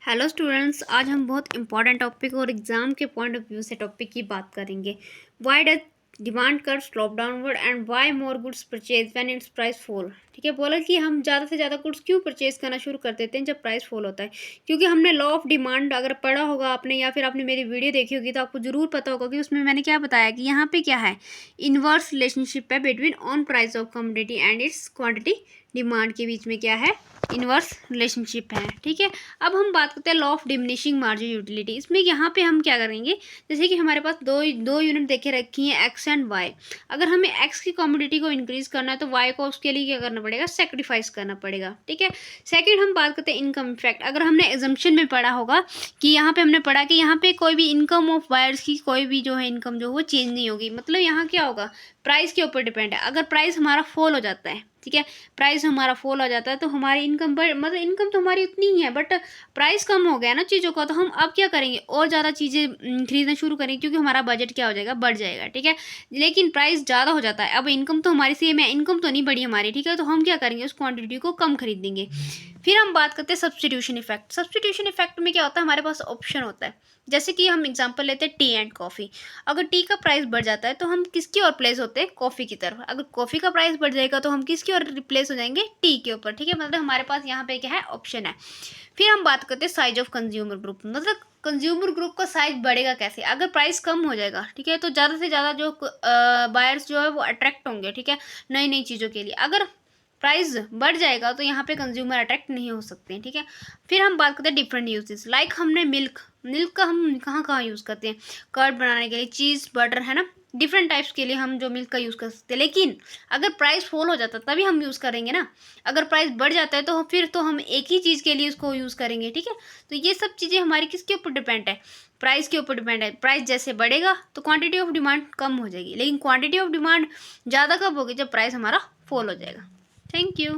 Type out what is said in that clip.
Hello students, आज हम बहुत इंपॉर्टेंट टॉपिक और एग्जाम के पॉइंट ऑफ व्यू से टॉपिक की बात करेंगे। Why does demand curve slope downward and why more goods purchase when it's price fall. ठीक है, बोला कि हम ज़्यादा से ज़्यादा गुड्स क्यों परचेज करना शुरू कर देते हैं जब प्राइस फॉल होता है। क्योंकि हमने लॉ ऑफ डिमांड अगर पढ़ा होगा आपने या फिर आपने मेरी वीडियो देखी होगी तो आपको ज़रूर पता होगा कि उसमें मैंने क्या बताया कि यहाँ पे क्या है, इन्वर्स रिलेशनशिप है between on price of commodity and it's quantity demand के बीच में क्या है, इन्वर्स रिलेशनशिप है। ठीक है, अब हम बात करते हैं law of diminishing margin utility. इसमें यहाँ पे हम क्या करेंगे, जैसे कि हमारे पास दो यूनिट देखे रखी हैं एक्स एंड वाई। अगर हमें एक्स की कमोडिटी को इंक्रीज करना है तो वाई को उसके लिए क्या करना पड़ेगा, सेक्रीफाइस करना पड़ेगा। ठीक है, सेकंड हम बात करते हैं इनकम इफेक्ट। अगर हमने एजम्पशन में पढ़ा होगा कि यहाँ पे हमने पढ़ा कि यहाँ पे कोई भी इनकम ऑफ बायर्स की कोई भी जो है इनकम जो वो चेंज नहीं होगी। मतलब यहाँ क्या होगा, प्राइस के ऊपर डिपेंड है। अगर प्राइस हमारा फॉल हो जाता है, ठीक है, प्राइस हमारा फॉल हो जाता है तो हमारी इनकम बढ़, मतलब इनकम तो हमारी उतनी ही है बट प्राइस कम हो गया ना चीज़ों का, तो हम अब क्या करेंगे, और ज़्यादा चीज़ें खरीदना शुरू करेंगे क्योंकि हमारा बजट क्या हो जाएगा, बढ़ जाएगा। ठीक है, लेकिन प्राइस ज़्यादा हो जाता है, अब इनकम तो हमारी सेम है, इनकम तो नहीं बढ़ी हमारी। ठीक है, तो हम क्या करेंगे, उस क्वांटिटी को कम खरीदेंगे। फिर हम बात करते हैं सब्सटीट्यूशन इफेक्ट। सब्सटीट्यूशन इफेक्ट में क्या होता है, हमारे पास ऑप्शन होता है। जैसे कि हम एग्जांपल लेते हैं टी एंड कॉफ़ी। अगर टी का प्राइस बढ़ जाता है तो हम किसकी ओर प्लेस होते हैं, कॉफ़ी की तरफ। अगर कॉफ़ी का प्राइस बढ़ जाएगा तो हम किसकी ओर रिप्लेस हो जाएंगे, टी के ऊपर। ठीक है, मतलब हमारे पास यहाँ पे क्या है, ऑप्शन है। फिर हम बात करते हैं साइज ऑफ कंज्यूमर ग्रुप। मतलब कंज्यूमर ग्रुप का साइज बढ़ेगा कैसे, अगर प्राइस कम हो जाएगा, ठीक है, तो ज़्यादा से ज़्यादा जो बायर्स जो है वो अट्रैक्ट होंगे। ठीक है, नई नई चीज़ों के लिए। अगर प्राइस बढ़ जाएगा तो यहाँ पे कंज्यूमर अट्रैक्ट नहीं हो सकते हैं। ठीक है, फिर हम बात करते हैं डिफरेंट यूजेस। लाइक हमने मिल्क का हम कहाँ कहाँ यूज़ करते हैं, कर्ड बनाने के लिए, चीज़, बटर, है ना, डिफरेंट टाइप्स के लिए हम जो मिल्क का यूज़ कर सकते हैं। लेकिन अगर प्राइस फॉल हो जाता है तभी हम यूज़ करेंगे ना। अगर प्राइस बढ़ जाता है तो फिर तो हम एक ही चीज़ के लिए उसको यूज़ करेंगे। ठीक है, तो ये सब चीज़ें हमारी किसके ऊपर डिपेंड है, प्राइस के ऊपर डिपेंड है। प्राइस जैसे बढ़ेगा तो क्वांटिटी ऑफ डिमांड कम हो जाएगी, लेकिन क्वांटिटी ऑफ डिमांड ज़्यादा कब होगी, जब प्राइस हमारा फॉल हो जाएगा। Thank you.